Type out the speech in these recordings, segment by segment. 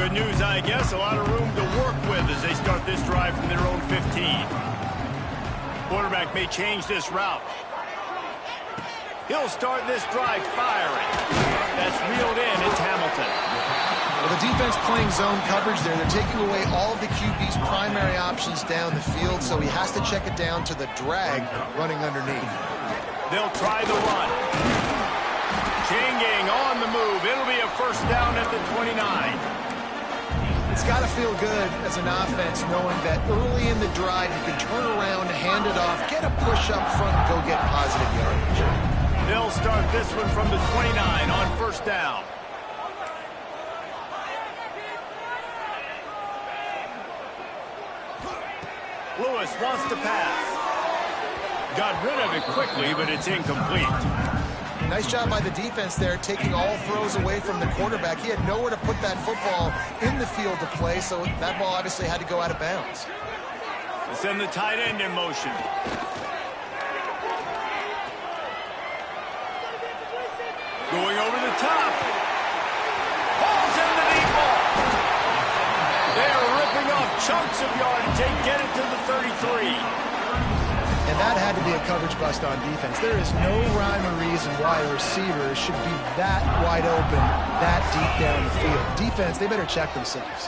Good news, I guess. A lot of room to work with as they start this drive from their own 15. Quarterback may change this route. He'll start this drive firing. That's reeled in. It's Hamilton. Well, the defense playing zone coverage there. They're taking away all of the QB's primary options down the field, so he has to check it down to the drag running underneath. They'll try the run. Changing on the move. It'll be a first down at the 29. It's got to feel good as an offense knowing that early in the drive you can turn around, hand it off, get a push up front, and go get positive yardage. They'll start this one from the 29 on first down. Lewis wants to pass. Got rid of it quickly, but it's incomplete. Nice job by the defense there, taking all throws away from the quarterback. He had nowhere to put that football in the field to play, so that ball obviously had to go out of bounds. They send the tight end in motion. Going over the top. Ball's in the deep ball. They're ripping off chunks of yardage. They get it to the 33. And that had to be a coverage bust on defense. There is no rhyme or reason why a receiver should be that wide open, that deep down the field. Defense, they better check themselves.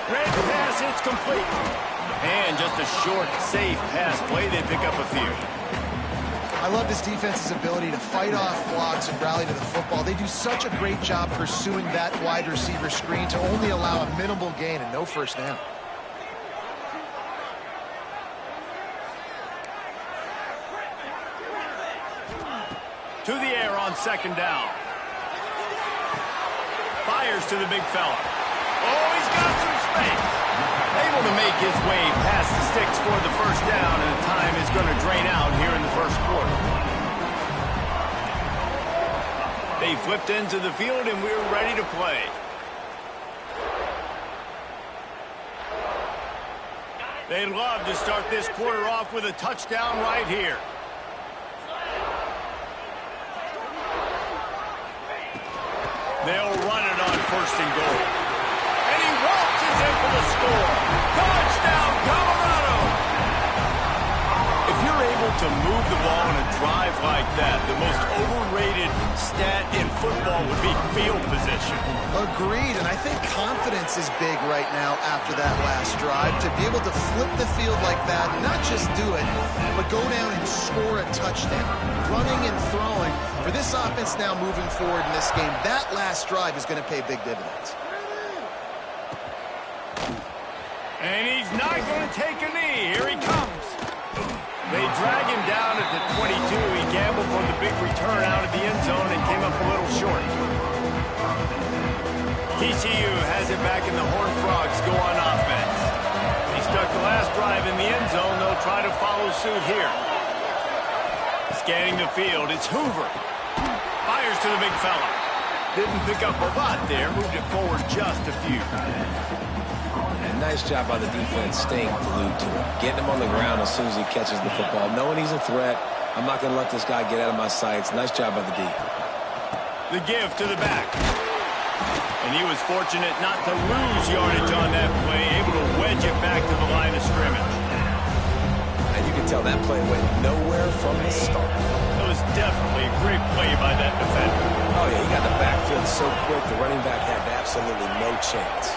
Red pass, it's complete. And just a short, safe pass play. They pick up a few. I love this defense's ability to fight off blocks and rally to the football. They do such a great job pursuing that wide receiver screen to only allow a minimal gain and no first down. To the air on second down. Fires to the big fella. Oh, he's got some space. Able to make his way past the sticks for the first down, and the time is going to drain out here in the first quarter. They flipped into the field, and we're ready to play. They'd love to start this quarter off with a touchdown right here. They'll run it on first and goal. And he waltzes in for the score. Touchdown, Colorado! If you're able to move the ball in a drive like that, the most overrated stat in football would be field position. Agreed, and I think confidence is big right now after that last drive. To be able to flip the field like that, not just do it, but go down and score a touchdown. Running and throwing. For this offense now moving forward in this game, that last drive is going to pay big dividends. And he's not going to take a knee. Here he comes. They drag him down at the 22. He gambled for the big return out of the end zone and came up a little short. TCU has it back, and the Horned Frogs go on offense. They start the last drive in the end zone. They'll try to follow suit here. Scanning the field, it's Hoover. Fires to the big fella. Didn't pick up a lot there. Moved it forward just a few. And nice job by the defense staying glued to him. Getting him on the ground as soon as he catches the football. Knowing he's a threat, I'm not going to let this guy get out of my sights. Nice job by the D. The give to the back. And he was fortunate not to lose yardage on that play. Able to wedge it back to the line of scrimmage. And you can tell that play went nowhere from the start. It was definitely a great play by that defender. Oh, yeah, he got the backfield so quick, the running back had absolutely no chance.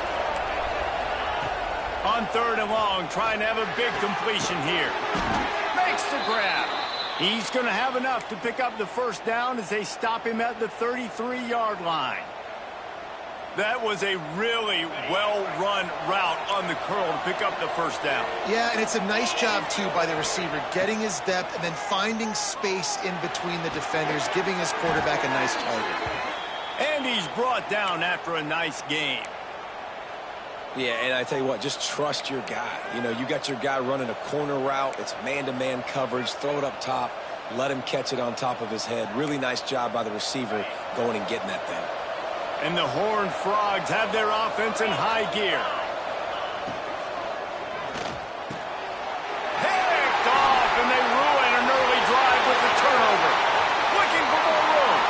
On third and long, trying to have a big completion here. Makes the grab. He's going to have enough to pick up the first down as they stop him at the 33-yard line. That was a really well-run route on the curl to pick up the first down. Yeah, and it's a nice job, too, by the receiver, getting his depth and then finding space in between the defenders, giving his quarterback a nice target. And he's brought down after a nice game. Yeah, and I tell you what, just trust your guy. You know, you got your guy running a corner route. It's man-to-man coverage. Throw it up top. Let him catch it on top of his head. Really nice job by the receiver going and getting that thing. And the Horned Frogs have their offense in high gear. Picked off, and they ruin an early drive with the turnover. Looking for more room.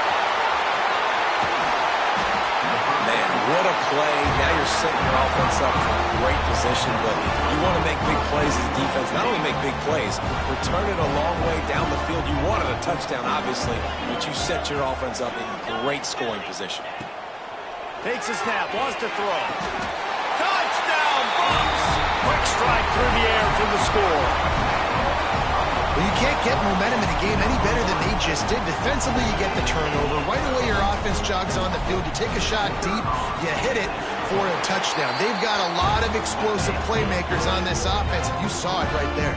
Man, what a play. Now you're setting your offense up for a great position, but you want to make big plays as a defense. Not only make big plays, return it a long way down the field. You wanted a touchdown, obviously, but you set your offense up in great scoring position. Takes a snap, wants to throw. Touchdown, Bucs! Quick strike through the air for the score. Well, you can't get momentum in a game any better than they just did. Defensively, you get the turnover. Right away, your offense jogs on the field. You take a shot deep, you hit it for a touchdown. They've got a lot of explosive playmakers on this offense, and you saw it right there.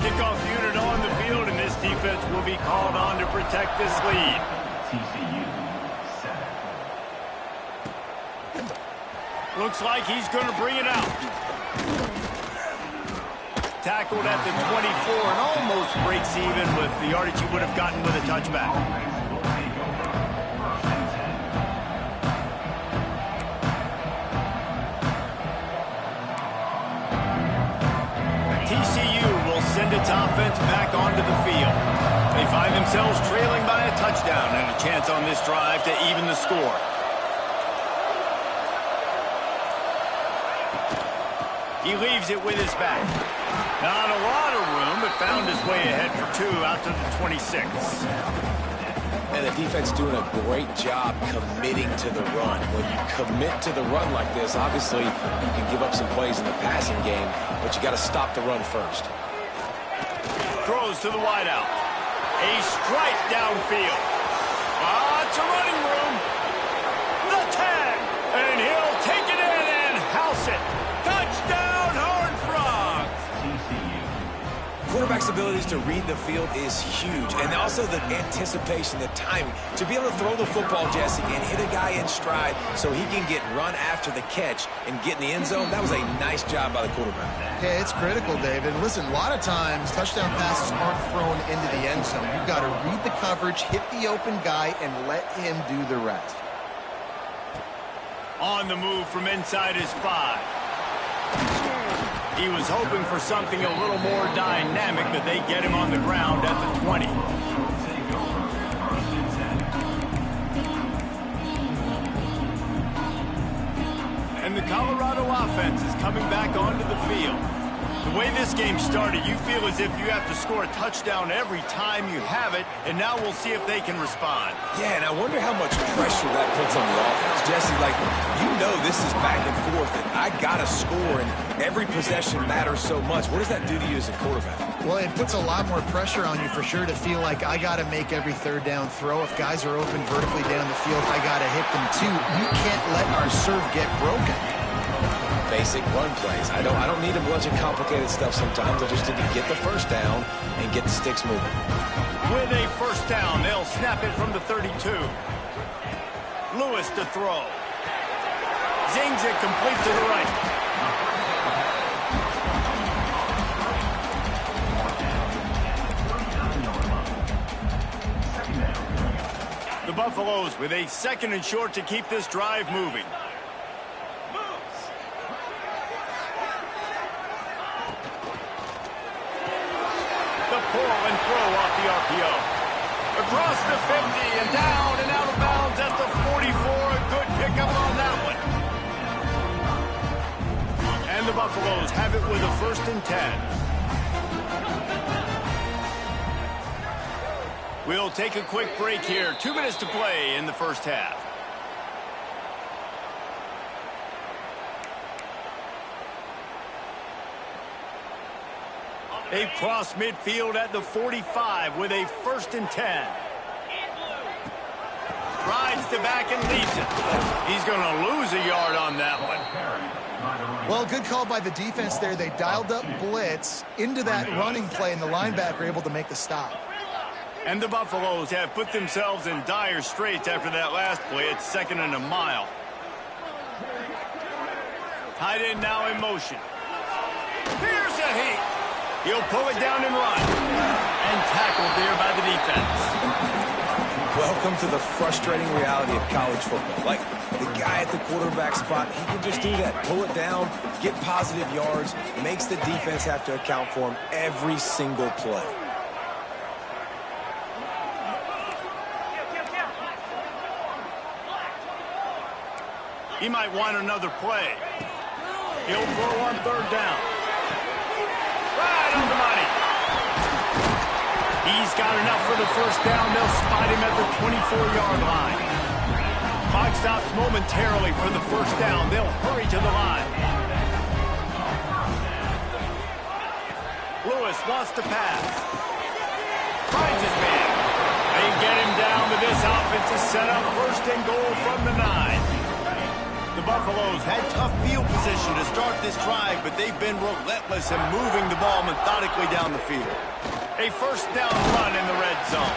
Kickoff unit on the field, and this defense will be called on to protect this lead. Looks like he's going to bring it out. Tackled at the 24 and almost breaks even with the yardage he would have gotten with a touchback. TCU will send its offense back onto the field. They find themselves trailing by a touchdown and a chance on this drive to even the score. He leaves it with his back. Not a lot of room, but found his way ahead for 2 out to the 26. And the defense doing a great job committing to the run. When you commit to the run like this, obviously you can give up some plays in the passing game, but you got to stop the run first. Throws to the wideout. A strike downfield. Lots of running room. The tag. And he'll take it in and house it. Touchdown, Horned Frogs! Quarterback's abilities to read the field is huge, and also the anticipation, the timing. To be able to throw the football, Jesse, and hit a guy in stride so he can get run after the catch and get in the end zone, that was a nice job by the quarterback. Yeah, it's critical, David. Listen, a lot of times touchdown passes aren't thrown into the end zone. You've got to read the coverage, hit the open guy, and let him do the rest. On the move from inside his 5. He was hoping for something a little more dynamic, but they get him on the ground at the 20. And the Colorado offense is coming back onto the field. The way this game started, you feel as if you have to score a touchdown every time you have it, and now we'll see if they can respond. Yeah, and I wonder how much pressure that puts on the offense. Jesse, like, you know this is back and forth, and I got to score, and every possession matters so much. What does that do to you as a quarterback? Well, it puts a lot more pressure on you for sure to feel like I got to make every third down throw. If guys are open vertically down the field, I got to hit them too. You can't let our serve get broken. Basic run plays. I don't need a bunch of complicated stuff sometimes. I just need to get the first down and get the sticks moving. With a first down, they'll snap it from the 32. Lewis to throw. Zings it complete to the right. The Buffaloes with a 2nd and short to keep this drive moving. Pull and throw off the RPO. Across the 50 and down and out of bounds at the 44. A good pickup on that one. And the Buffaloes have it with a 1st and 10. We'll take a quick break here. 2 minutes to play in the first half. They cross midfield at the 45 with a 1st and 10. Rides to back and leaves it. He's going to lose a yard on that one. Well, good call by the defense there. They dialed up blitz into that running play, and the linebacker able to make the stop. And the Buffaloes have put themselves in dire straits after that last play. It's 2nd and a mile. Tight end now in motion. Here's a heat. He'll pull it down and run. And tackled there by the defense. Welcome to the frustrating reality of college football. Like, the guy at the quarterback spot, he can just do that. Pull it down, get positive yards, makes the defense have to account for him every single play. He might want another play. He'll throw on third down. Right on the money. He's got enough for the first down. They'll spot him at the 24-yard line. Clock stops momentarily for the first down. They'll hurry to the line. Lewis wants to pass. Finds his man. They get him down, but this offense is set up first and goal from the 9. The Buffaloes had tough field position to start this drive, but they've been relentless in moving the ball methodically down the field. A first down run in the red zone.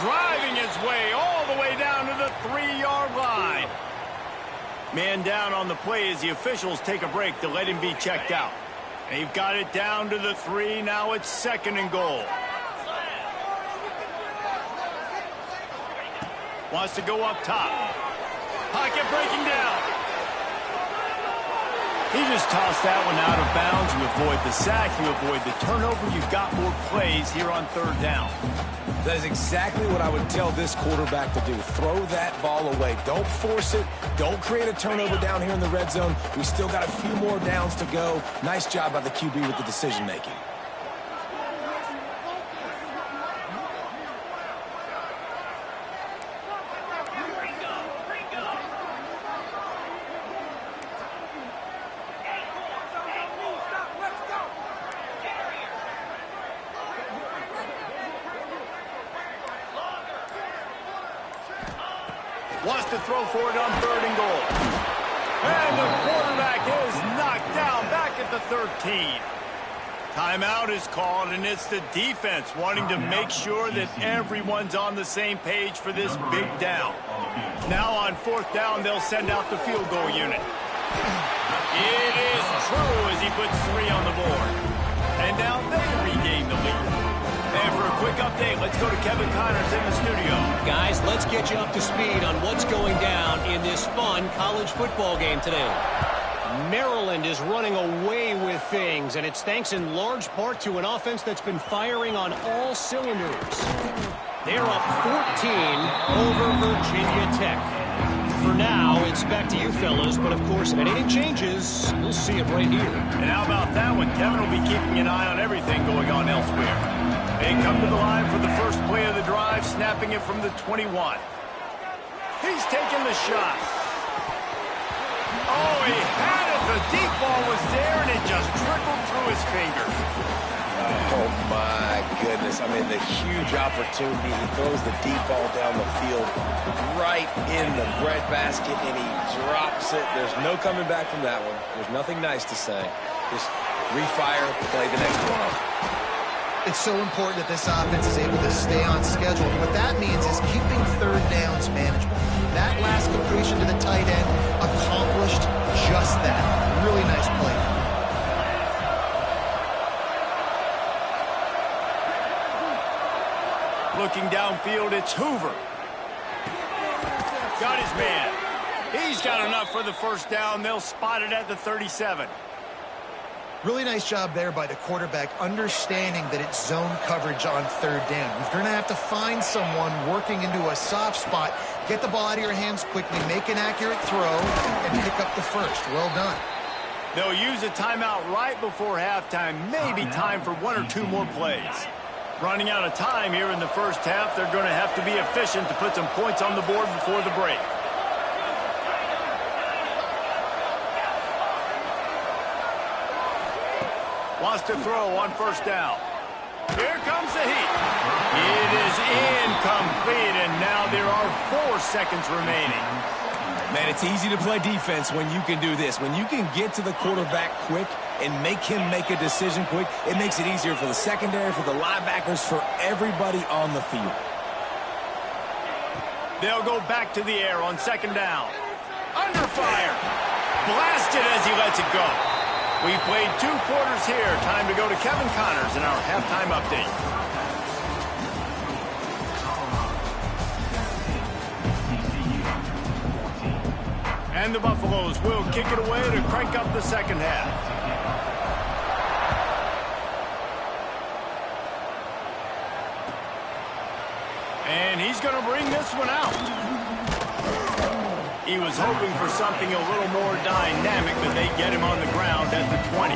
Driving his way all the way down to the 3-yard line. Man down on the play as the officials take a break to let him be checked out. They've got it down to the 3. Now it's second and goal. Wants to go up top. Pocket breaking down. He just tossed that one out of bounds. You avoid the sack, you avoid the turnover. You've got more plays here on third down. That is exactly what I would tell this quarterback to do. Throw that ball away. Don't force it. Don't create a turnover down here in the red zone. We still got a few more downs to go. Nice job by the QB with the decision making. Wants to throw for it on third and goal. And the quarterback is knocked down back at the 13. Timeout is called, and it's the defense wanting to make sure that everyone's on the same page for this big down. Now on fourth down, they'll send out the field goal unit. It is true as he puts 3 on the board. And now they regain the lead. And for a quick update, let's go to Kevin Connors in the studio. Guys, let's get you up to speed on what's going down in this fun college football game today. Maryland is running away with things, and it's thanks in large part to an offense that's been firing on all cylinders. They're up 14 over Virginia Tech. For now, it's back to you fellas, but of course, if anything changes, we'll see it right here. And how about that one? Kevin will be keeping an eye on everything going on elsewhere. They come to the line for the first play of the drive, snapping it from the 21. He's taking the shot. Oh, he had it. The deep ball was there, and it just trickled through his fingers. Oh, my goodness. I mean, the huge opportunity. He throws the deep ball down the field right in the breadbasket, and he drops it. There's no coming back from that one. There's nothing nice to say. Just refire, play the next one. It's so important that this offense is able to stay on schedule. What that means is keeping third downs manageable. That last completion to the tight end accomplished just that. Really nice play. Looking downfield, it's Hoover. Got his man. He's got enough for the first down. They'll spot it at the 37. Really nice job there by the quarterback, understanding that it's zone coverage on third down. You're going to have to find someone working into a soft spot, get the ball out of your hands quickly, make an accurate throw, and pick up the first. Well done. They'll use a timeout right before halftime, maybe time for 1 or 2 more plays. Running out of time here in the first half, they're going to have to be efficient to put some points on the board before the break. Wants to throw on first down. Here comes the heat. It is incomplete, and now there are 4 seconds remaining. Man, it's easy to play defense when you can do this. When you can get to the quarterback quick and make him make a decision quick, it makes it easier for the secondary, for the linebackers, for everybody on the field. They'll go back to the air on second down. Under fire. Blasted as he lets it go. We've played 2 quarters here. Time to go to Kevin Connors in our halftime update. And the Buffaloes will kick it away to crank up the second half. And he's going to bring this one out. He was hoping for something a little more dynamic, but they get him on the ground at the 20.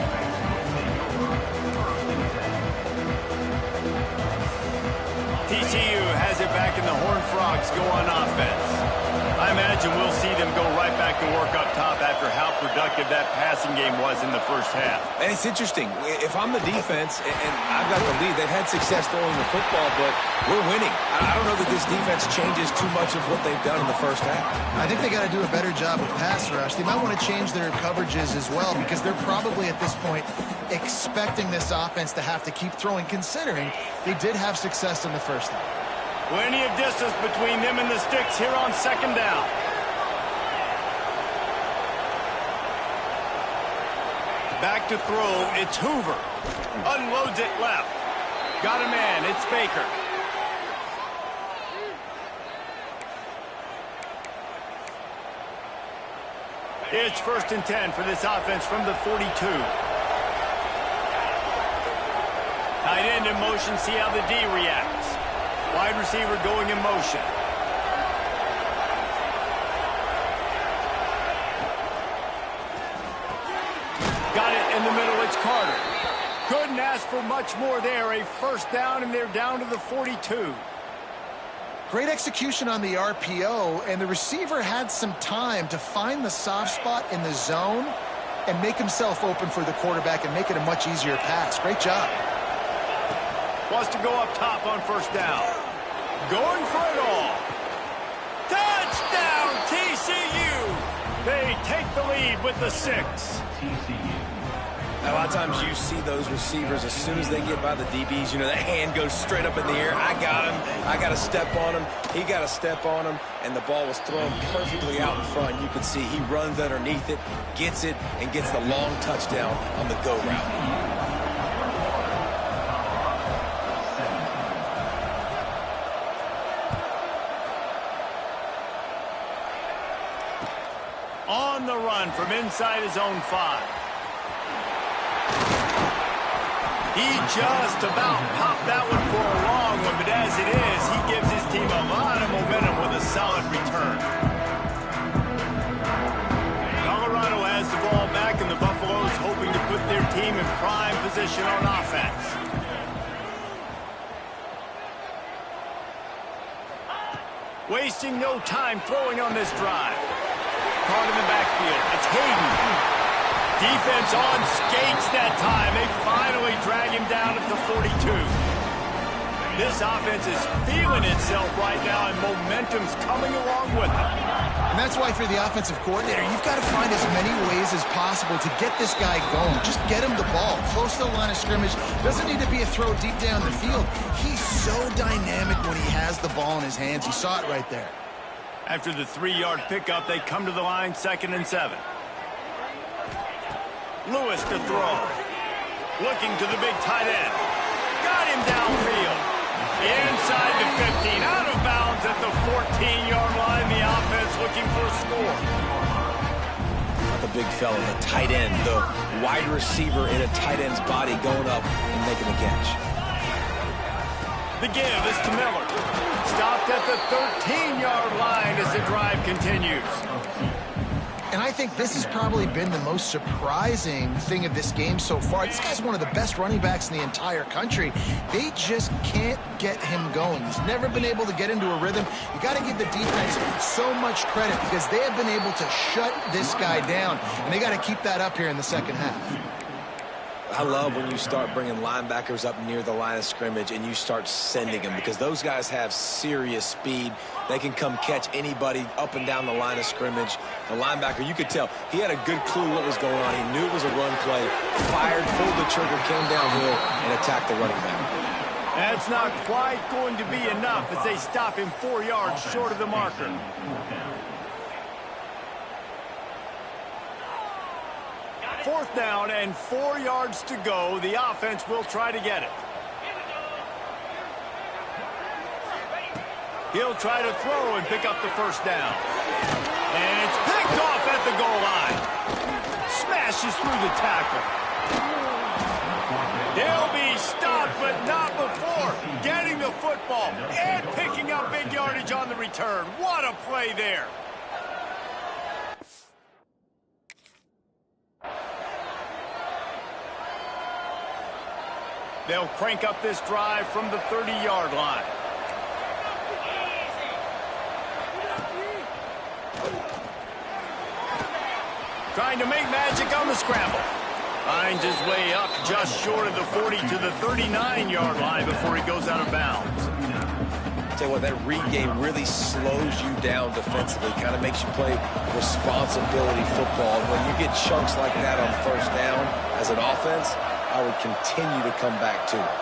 TCU has it back, and the Horned Frogs go on offense. I imagine we'll see them go right back to work up top after how productive that passing game was in the first half. And it's interesting. If I'm the defense and I've got the lead, they've had success throwing the football, but we're winning. I don't know that this defense changes too much of what they've done in the first half. I think they got to do a better job with pass rush. They might want to change their coverages as well, because they're probably at this point expecting this offense to have to keep throwing, considering they did have success in the first half. Plenty of distance between them and the sticks here on second down. Back to throw, it's Hoover. Unloads it left. Got a man, it's Baker. It's 1st and 10 for this offense from the 42. Tight end in motion, see how the D reacts. Wide receiver going in motion. Got it in the middle, it's Carter. Couldn't ask for much more there. A first down, and they're down to the 42. Great execution on the RPO, and the receiver had some time to find the soft spot in the zone and make himself open for the quarterback and make it a much easier pass. Great job. Wants to go up top on first down. Going for it all. Touchdown, TCU! They take the lead with the 6. A lot of times you see those receivers, as soon as they get by the DBs, you know, that hand goes straight up in the air. I got him. I got to step on him. He got to step on him. And the ball was thrown perfectly out in front. You can see he runs underneath it, gets it, and gets the long touchdown on the go route. On the run from inside his own 5. He just about popped that one for a long one, but as it is, he gives his team a lot of momentum with a solid return. Colorado has the ball back, and the Buffaloes hoping to put their team in prime position on offense. Wasting no time throwing on this drive. Caught in the backfield. It's Hayden. Defense on skates that time. They finally drag him down at the 42. This offense is feeling itself right now, and momentum's coming along with it. And that's why for the offensive coordinator, you've got to find as many ways as possible to get this guy going. Just get him the ball close to the line of scrimmage. Doesn't need to be a throw deep down the field. He's so dynamic when he has the ball in his hands. You saw it right there. After the 3-yard pickup, they come to the line, 2nd and 7. Lewis to throw. Looking to the big tight end. Got him downfield. Inside the 15. Out of bounds at the 14-yard line. The offense looking for a score. Not the big fella, the tight end. The wide receiver in a tight end's body going up and making a catch. The give is to Miller. Stopped at the 13-yard line as the drive continues. And I think this has probably been the most surprising thing of this game so far. This guy's one of the best running backs in the entire country. They just can't get him going. He's never been able to get into a rhythm. You got to give the defense so much credit because they have been able to shut this guy down, and they got to keep that up here in the second half. I love when you start bringing linebackers up near the line of scrimmage and you start sending them, because those guys have serious speed. They can come catch anybody up and down the line of scrimmage. The linebacker, you could tell, he had a good clue what was going on. He knew it was a run play, fired, pulled the trigger, came downhill, and attacked the running back. That's not quite going to be enough as they stop him 4 yards short of the marker. Fourth down and 4 yards to go. The offense will try to get it. He'll try to throw and pick up the first down. And it's picked off at the goal line. Smashes through the tackle. They'll be stopped, but not before getting the football and picking up big yardage on the return. What a play there. They'll crank up this drive from the 30-yard line. Trying to make magic on the scramble. Finds his way up just short of the 40 to the 39-yard line before he goes out of bounds. Tell you what, that read game really slows you down defensively, kind of makes you play responsibility football. And when you get chunks like that on first down as an offense, I would continue to come back to it.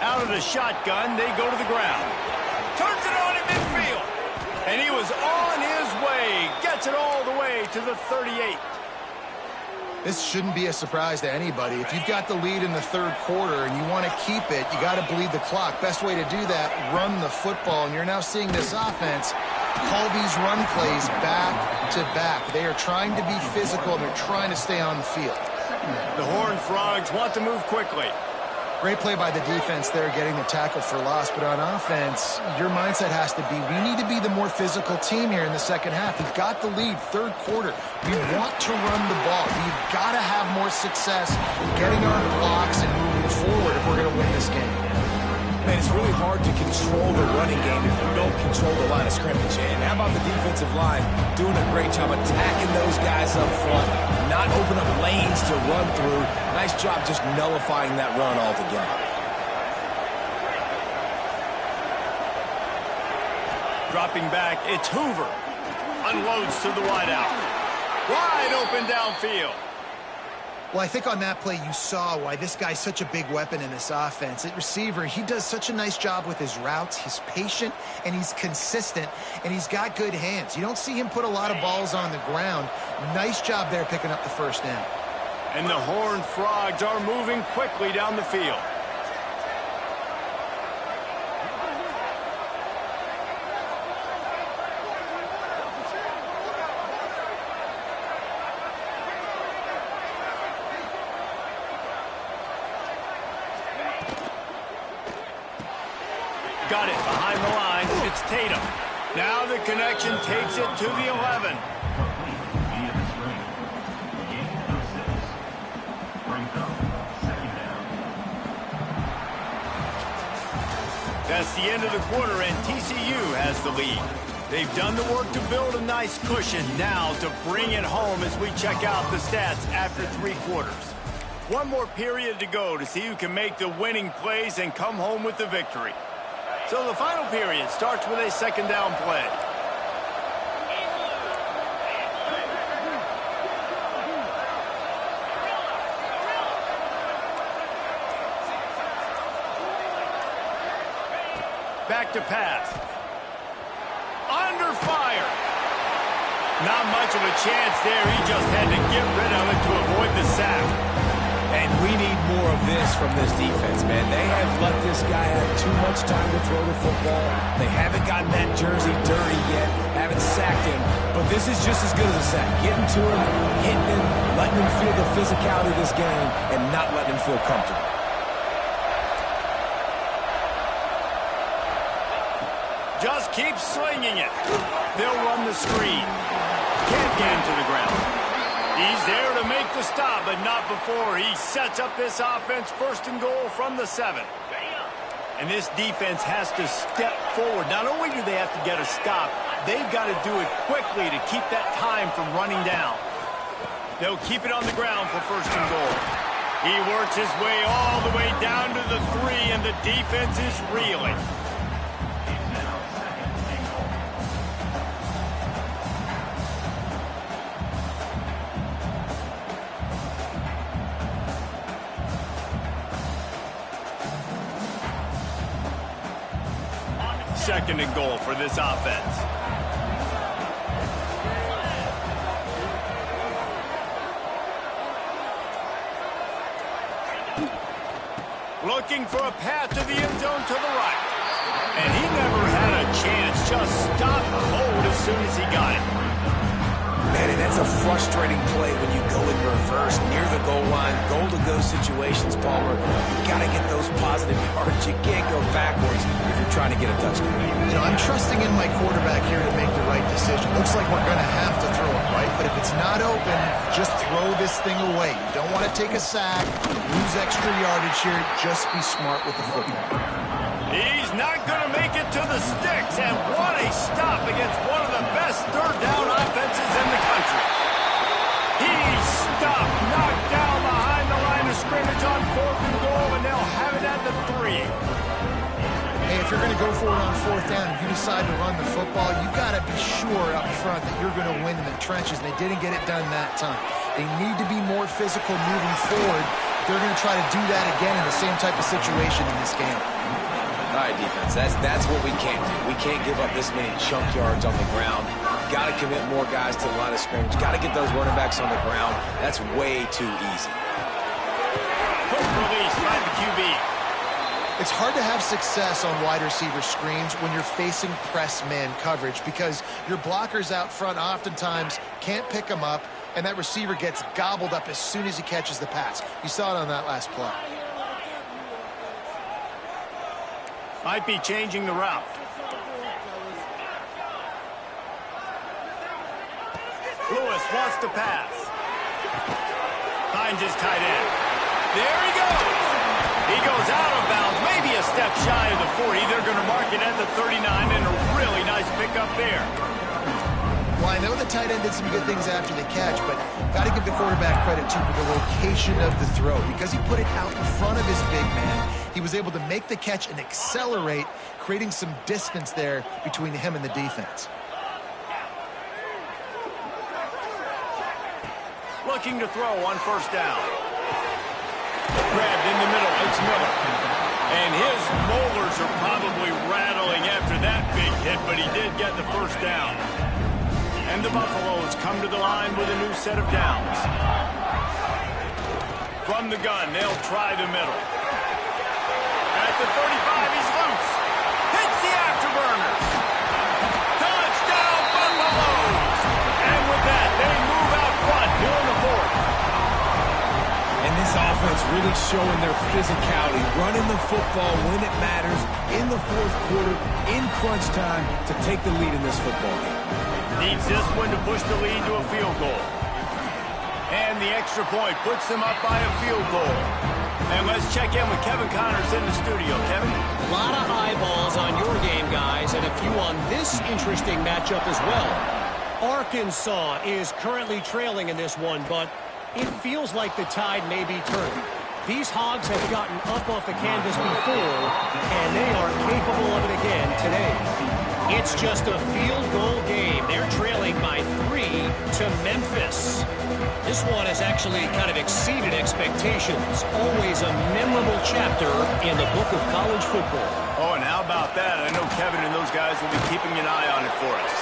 Out of the shotgun, they go to the ground. Turns it on in midfield. And he was on his way. Gets it all the way to the 38. This shouldn't be a surprise to anybody. If you've got the lead in the third quarter and you want to keep it, you got to bleed the clock. Best way to do that, run the football. And you're now seeing this offense call these run plays back to back. They are trying to be physical, and they're trying to stay on the field. The Horned Frogs want to move quickly. Great play by the defense there, getting the tackle for loss. But on offense, your mindset has to be, we need to be the more physical team here in the second half. We've got the lead, third quarter. We want to run the ball. We've got to have more success getting our blocks and moving forward if we're going to win this game. Man, it's really hard to control the running game if you don't control the line of scrimmage. And how about the defensive line doing a great job attacking those guys up front, not open up lanes to run through. Nice job just nullifying that run altogether. Dropping back, it's Hoover. Unloads to the wideout. Wide open downfield. Well, I think on that play you saw why this guy's such a big weapon in this offense. At receiver, he does such a nice job with his routes. He's patient, and he's consistent, and he's got good hands. You don't see him put a lot of balls on the ground. Nice job there picking up the first down. And the Horned Frogs are moving quickly down the field. Got it behind the line. It's Tatum. Now the connection takes it to the 11. That's the end of the quarter, and TCU has the lead. They've done the work to build a nice cushion now to bring it home as we check out the stats after 3 quarters. One more period to go to see who can make the winning plays and come home with the victory. So the final period starts with a second down play. Back to pass. Under fire. Not much of a chance there. He just had to get rid of it to avoid the sack. And we need more of this from this defense, man. They have let this guy have too much time to throw the football. They haven't gotten that jersey dirty yet, haven't sacked him. But this is just as good as a sack. Getting to him, hitting him, letting him feel the physicality of this game, and not letting him feel comfortable. Just keep slinging it. They'll run the screen. Can't get him to the ground. He's there to make the stop, but not before he sets up this offense first and goal from the 7. And this defense has to step forward. Not only do they have to get a stop, they've got to do it quickly to keep that time from running down. They'll keep it on the ground for first and goal. He works his way all the way down to the 3, and the defense is reeling. Second and goal for this offense. Looking for a path to the end zone to the right. And he never had a chance. Just stopped cold as soon as he got it. Man, and that's a frustrating play when you go in reverse near the goal line, goal-to-go situations, Palmer. You got to get those positive yards. You can't go backwards if you're trying to get a touchdown. You know, I'm trusting in my quarterback here to make the right decision. Looks like we're going to have to throw it, right? But if it's it's not open, just throw this thing away. You don't want to take a sack, lose extra yardage here. Just be smart with the football. He's not going to make it to the sticks, and what a stop against one of the best third down offenses in the country. He's stopped, knocked down behind the line of scrimmage on 4th and goal, and they'll have it at the 3. Hey, if you're going to go for it on 4th down, if you decide to run the football, you got to be sure up front that you're going to win in the trenches, and they didn't get it done that time. They need to be more physical moving forward. They're going to try to do that again in the same type of situation in this game. All right, defense, that's what we can't do. We can't give up this many chunk yards on the ground. Got to commit more guys to the line of scrimmage. Got to get those running backs on the ground. That's way too easy. Quick release by the QB. It's hard to have success on wide receiver screens when you're facing press man coverage because your blockers out front oftentimes can't pick them up, and that receiver gets gobbled up as soon as he catches the pass. You saw it on that last play. Might be changing the route. Lewis wants to pass. Finds his tight end. There he goes. He goes out of bounds, maybe a step shy of the 40. They're going to mark it at the 39, and a really nice pickup there. Well, I know the tight end did some good things after the catch, but got to give the quarterback credit, too, for the location of the throw. Because he put it out in front of his big man, he was able to make the catch and accelerate, creating some distance there between him and the defense. Looking to throw on 1st down. Grabbed in the middle, it's Miller. And his molars are probably rattling after that big hit, but he did get the 1st down. And the Buffaloes come to the line with a new set of downs. From the gun, they'll try the middle. At the 35, he's loose. Hits the afterburners. Touchdown, Buffaloes! And with that, they move out front here in the 4th. And this offense really showing their physicality, running the football when it matters, in the 4th quarter, in crunch time, to take the lead in this football game. Needs this one to push the lead to a field goal. And the extra point puts them up by a field goal. And let's check in with Kevin Connors in the studio. Kevin? A lot of eyeballs on your game, guys, and a few on this interesting matchup as well. Arkansas is currently trailing in this one, but it feels like the tide may be turning. These Hogs have gotten up off the canvas before, and they are capable of it again today. It's just a field goal game. They're trailing by 3 to Memphis. This one has actually kind of exceeded expectations. Always a memorable chapter in the book of college football. Oh, and how about that? I know Kevin and those guys will be keeping an eye on it for us.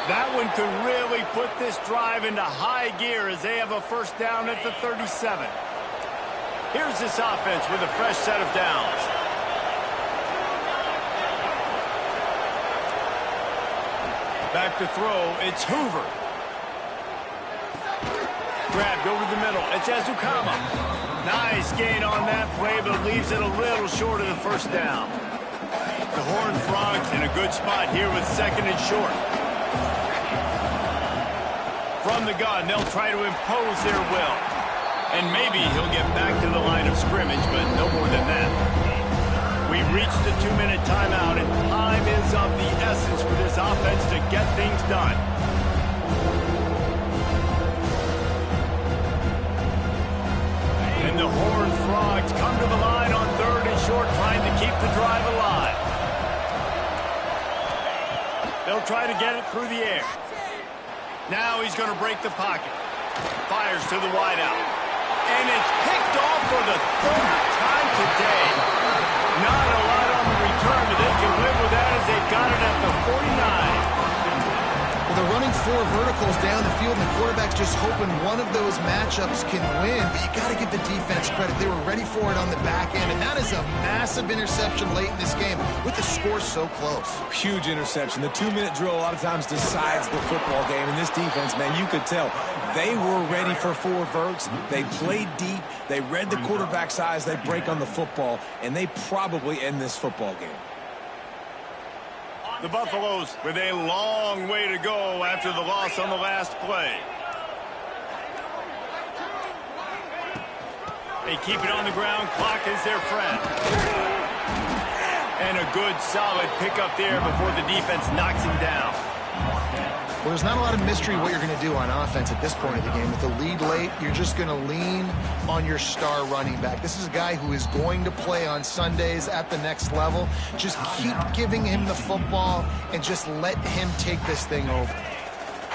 That one could really put this drive into high gear as they have a 1st down at the 37. Here's this offense with a fresh set of downs. Back to throw, it's Hoover. Grabbed over the middle, it's Ezukama. Nice gain on that play, but leaves it a little short of the 1st down. The Horned Frogs in a good spot here with 2nd and short. From the gun, they'll try to impose their will. And maybe he'll get back to the line of scrimmage, but no more than that. We've reached the 2-minute timeout, and time is of the essence for this offense to get things done. And the Horned Frogs come to the line on 3rd and short, trying to keep the drive alive. They'll try to get it through the air. Now he's going to break the pocket. Fires to the wideout. And it's picked off for the 3rd time today. Not a lot on the return, but they can live with that as they got it at the 49. Well, they're running 4 verticals down the field, and the quarterback's just hoping one of those matchups can win. But you got to give the defense credit. They were ready for it on the back end, and that is a massive interception late in this game with the score so close. Huge interception. The 2-minute drill a lot of times decides the football game. And this defense, man, you could tell they were ready for 4 verts. They played deep. They read the quarterback's eyes. They break on the football, and they probably end this football game. The Buffaloes with a long way to go after the loss on the last play. They keep it on the ground. Clock is their friend. And a good, solid pickup there before the defense knocks him down. Well, there's not a lot of mystery what you're going to do on offense at this point of the game. With the lead late, you're just going to lean on your star running back. This is a guy who is going to play on Sundays at the next level. Just keep giving him the football and just let him take this thing over.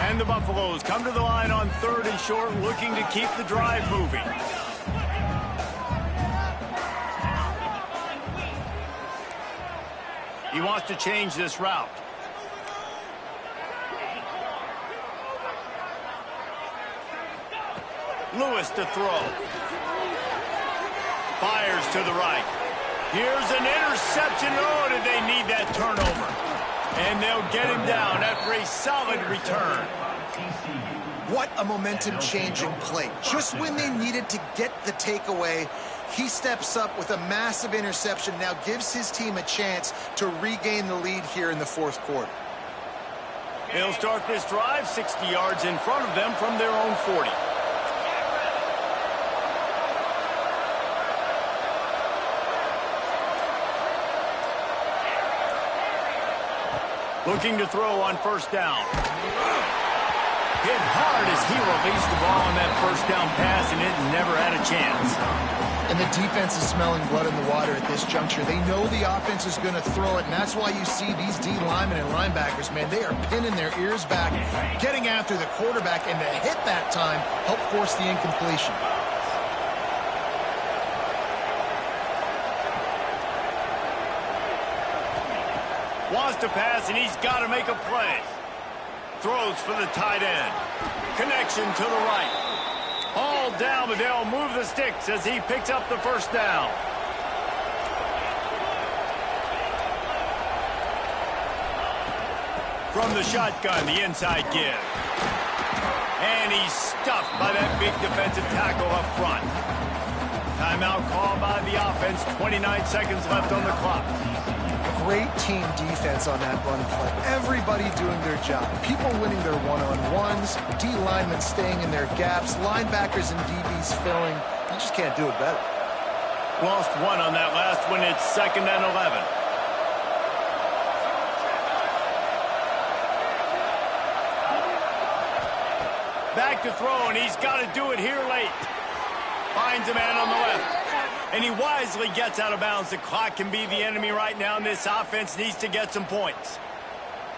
And the Buffaloes come to the line on 3rd and short, looking to keep the drive moving. He wants to change this route. Lewis to throw. Fires to the right. Here's an interception. Oh, did they need that turnover? And they'll get him down after a solid return. What a momentum-changing play. Just when they needed to get the takeaway, he steps up with a massive interception, now gives his team a chance to regain the lead here in the 4th quarter. They'll start this drive 60 yards in front of them from their own 40. Looking to throw on 1st down. Hit hard as he released the ball on that 1st down pass, and it never had a chance. And the defense is smelling blood in the water at this juncture. They know the offense is going to throw it, and that's why you see these D linemen and linebackers, man, they are pinning their ears back, getting after the quarterback, and to hit that time, help force the incompletion. Wants to pass, and he's got to make a play. Throws for the tight end. Connection to the right. All down, but they'll move the sticks as he picks up the 1st down. From the shotgun, the inside give. And he's stuffed by that big defensive tackle up front. Timeout called by the offense. 29 seconds left on the clock. Great team defense on that run play. Everybody doing their job. People winning their one-on-ones, D linemen staying in their gaps, linebackers and DBs filling. You just can't do it better. Lost one on that last one. It's 2nd and 11. Back to throw, and he's got to do it here late. Finds a man on the left. And he wisely gets out of bounds. The clock can be the enemy right now, and this offense needs to get some points.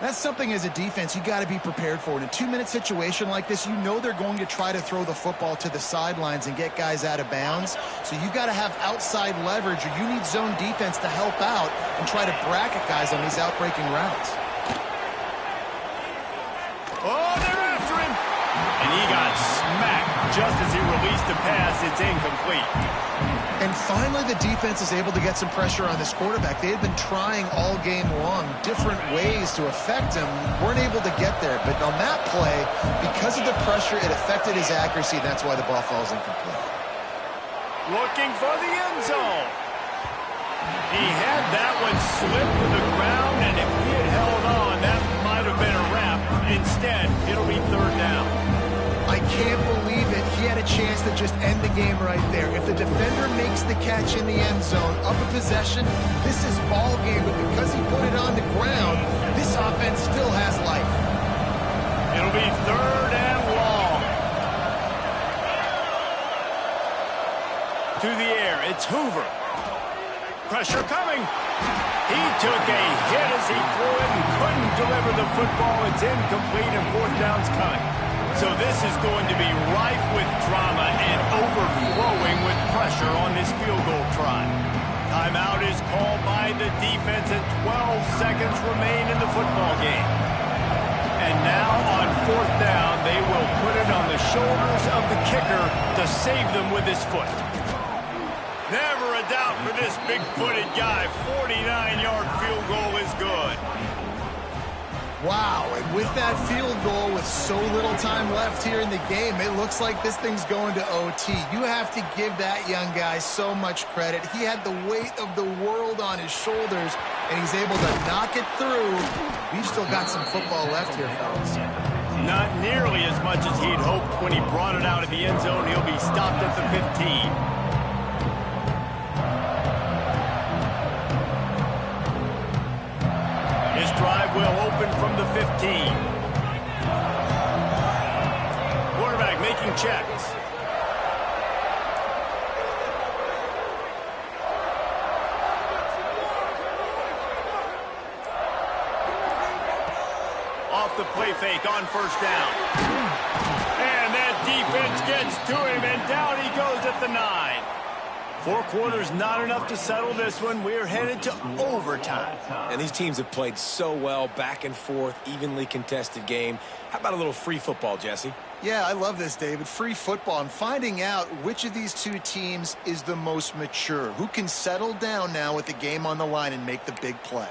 That's something as a defense you got to be prepared for. In a 2-minute situation like this, you know they're going to try to throw the football to the sidelines and get guys out of bounds. So you got to have outside leverage, or you need zone defense to help out and try to bracket guys on these outbreaking routes. Oh, they're after him. And he got smacked just as he released the pass. It's incomplete. And finally, the defense is able to get some pressure on this quarterback. They had been trying all game long different ways to affect him. Weren't able to get there. But on that play, because of the pressure, it affected his accuracy. And that's why the ball falls incomplete. Looking for the end zone. He had that one slip to the ground, and if he had held on, that might have been a wrap. Instead, it'll be 3rd down. I can't believe it. He had a chance to just end the game right there. If the defender makes the catch in the end zone, up a possession, this is ball game. But because he put it on the ground, this offense still has life. It'll be 3rd and long. To the air, it's Hoover. Pressure coming. He took a hit as he threw it and couldn't deliver the football. It's incomplete, and 4th down's coming. So this is going to be rife with drama and overflowing with pressure on this field goal try. Timeout is called by the defense, and 12 seconds remain in the football game. And now on 4th down, they will put it on the shoulders of the kicker to save them with his foot. Never a doubt for this big-footed guy. 49-yard field goal is good. Wow, and with that field goal, with so little time left here in the game, it looks like this thing's going to OT. You have to give that young guy so much credit. He had the weight of the world on his shoulders, and he's able to knock it through. We've still got some football left here, fellas. Not nearly as much as he'd hoped when he brought it out of the end zone. He'll be stopped at the 15. drive will open from the 15. Quarterback making checks. Off the play fake on first down. And that defense gets to him, and down he goes at the 9. 4 quarters, not enough to settle this one. We're headed to overtime. And these teams have played so well, back and forth, evenly contested game. How about a little free football, Jesse? Yeah, I love this, David. Free football and finding out which of these two teams is the most mature. Who can settle down now with the game on the line and make the big play.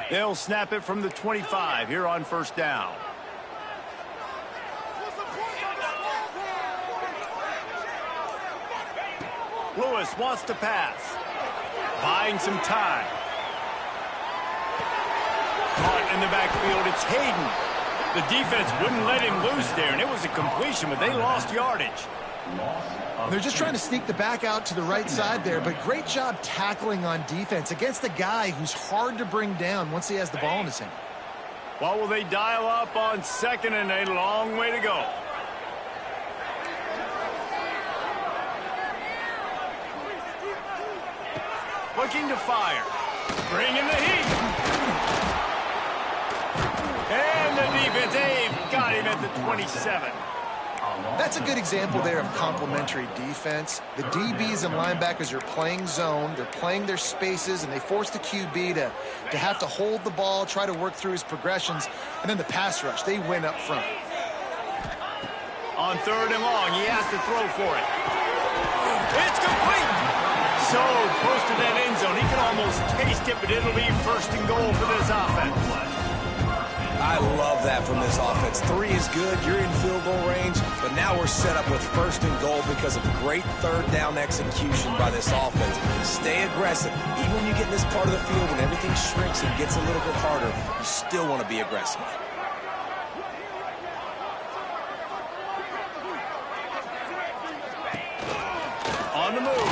They'll snap it from the 25 here on first down. Lewis wants to pass. Buying some time. Caught in the backfield, it's Hayden. The defense wouldn't let him loose there, and it was a completion, but they lost yardage. They're just trying to sneak the back out to the right side there, but great job tackling on defense against a guy who's hard to bring down once he has the ball in his hand. What will they dial up on second and a long way to go? Looking to fire. Bringing the heat. And the defense, they've got him at the 27. That's a good example there of complementary defense. The DBs and linebackers are playing zone, they're playing their spaces, and they force the QB to have to hold the ball, try to work through his progressions, and then the pass rush, they win up front. On third and long, he has to throw for it. It's complete! So close to that end zone, he can almost taste it, but it'll be first and goal for this offense. I love that from this offense. 3 is good. You're in field goal range, but now we're set up with first and goal because of great third down execution by this offense. Stay aggressive. Even when you get in this part of the field, when everything shrinks and gets a little bit harder, you still want to be aggressive. On the move.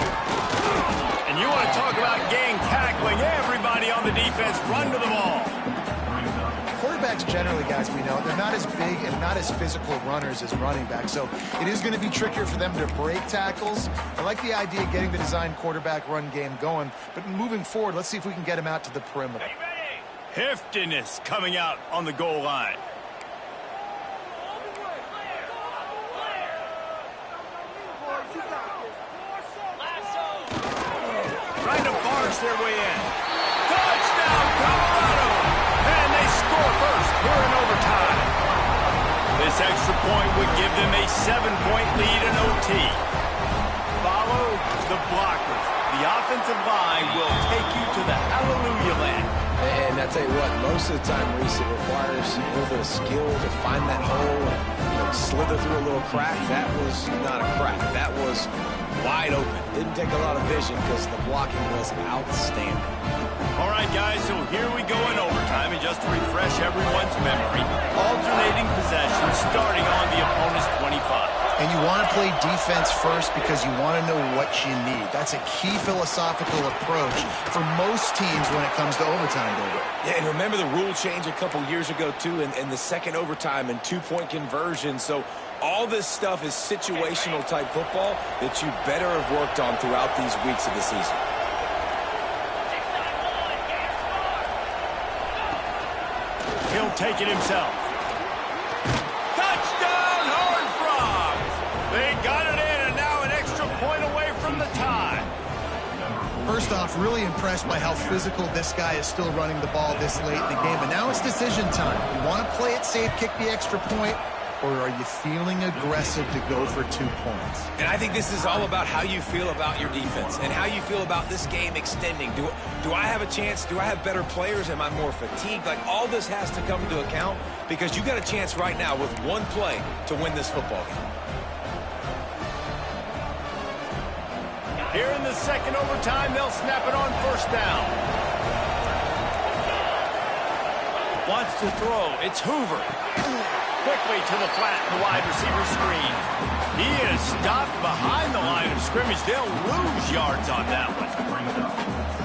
And you want to talk about gang tackling. Everybody on the defense run to the ball. Quarterbacks generally, guys, we know, they're not as big and not as physical runners as running backs, so it is going to be trickier for them to break tackles. I like the idea of getting the design quarterback run game going, but moving forward, let's see if we can get him out to the perimeter. Heftiness coming out on the goal line. Trying to barge their way in. Touchdown, Colorado! And they score first here in overtime. This extra point would give them a 7-point lead in OT. Follow the blockers. The offensive line will take you to the hallelujah land. And I tell you what, most of the time, Reese, it requires a little bit of skill to find that hole and slither through a little crack. That was not a crack. That was wide open. Didn't take a lot of vision because the blocking was outstanding. All right, guys, so here we go in overtime, and just to refresh everyone's memory, alternating possession starting on the opponent's 25. And you want to play defense first because you want to know what you need. That's a key philosophical approach for most teams when it comes to overtime, David. Yeah, and remember the rule change a couple years ago, too, in the second overtime and 2-point conversion. So all this stuff is situational type football that you better have worked on throughout these weeks of the season. He'll take it himself. Touchdown, Horned Frogs! They got it in, and now an extra point away from the tie. First off, really impressed by how physical this guy is still running the ball this late in the game. But now it's decision time. You want to play it safe, kick the extra point, or are you feeling aggressive to go for 2 points? And I think this is all about how you feel about your defense and how you feel about this game extending. Do I have a chance? Do I have better players? Am I more fatigued? Like, all this has to come into account because you got a chance right now with one play to win this football game. Here in the second overtime, they'll snap it on first down. Wants to throw. It's Hoover. quickly to the flat, the wide receiver screen. He is stopped behind the line of scrimmage. They'll lose yards on that one.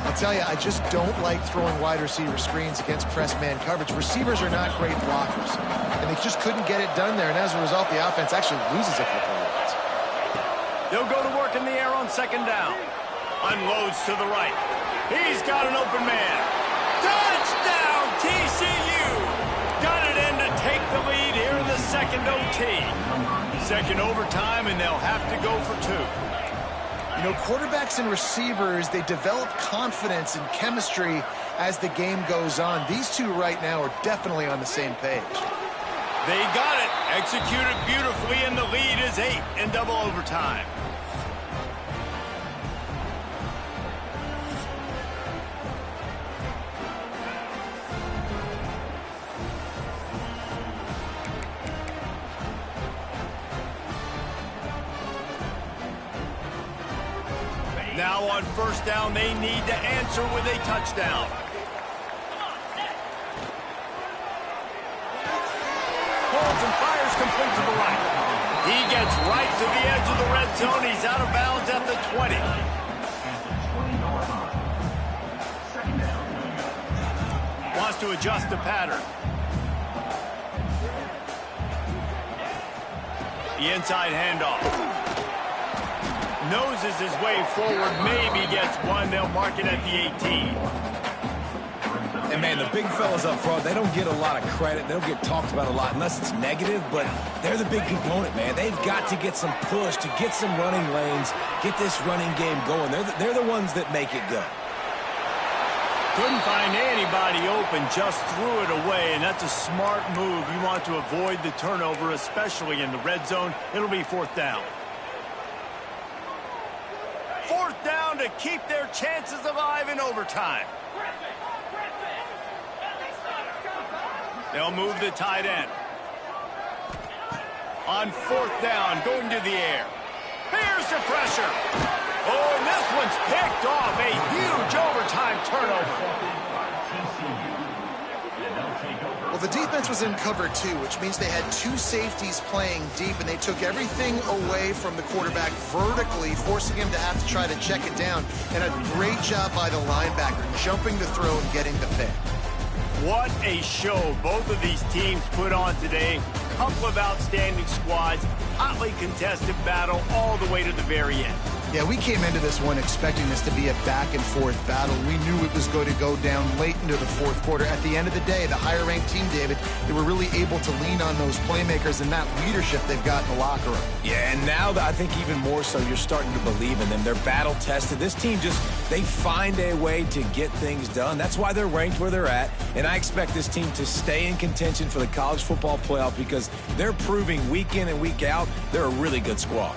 I'll tell you, I just don't like throwing wide receiver screens against press man coverage. Receivers are not great blockers, and they just couldn't get it done there, and as a result, the offense actually loses a couple of yards. They'll go to work in the air on second down. Unloads to the right. He's got an open man. Touchdown, TCU! Got it in to take the lead here in the second OT. Second overtime, and they'll have to go for two. You know, quarterbacks and receivers, they develop confidence and chemistry as the game goes on. These two right now are definitely on the same page. They got it. Executed beautifully, and the lead is 8 in double overtime. Now on first down, they need to answer with a touchdown. Holds and fires complete to the right. He gets right to the edge of the red zone. He's out of bounds at the 20. Wants to adjust the pattern. The inside handoff. Noses his way forward, maybe gets one. They'll mark it at the 18. And, man, the big fellas up front, they don't get a lot of credit. They don't get talked about a lot unless it's negative, but they're the big component, man. They've got to get some push, to get some running lanes, get this running game going. They're the ones that make it go. Couldn't find anybody open, just threw it away, and that's a smart move. You want to avoid the turnover, especially in the red zone. It'll be fourth down. Fourth down to keep their chances alive in overtime. They'll move the tight end. On fourth down, going to the air. Here's the pressure. Oh, and this one's picked off. A huge overtime turnover. Well, the defense was in cover two, which means they had two safeties playing deep, and they took everything away from the quarterback vertically, forcing him to have to try to check it down. And a great job by the linebacker, jumping the throw and getting the pick. What a show both of these teams put on today. Couple of outstanding squads, hotly contested battle all the way to the very end. Yeah, we came into this one expecting this to be a back-and-forth battle. We knew it was going to go down late into the fourth quarter. At the end of the day, the higher-ranked team, David, they were really able to lean on those playmakers and that leadership they've got in the locker room. Yeah, and now I think even more so, you're starting to believe in them. They're battle-tested. This team they find a way to get things done. That's why they're ranked where they're at, and I expect this team to stay in contention for the college football playoff because they're proving week in and week out they're a really good squad.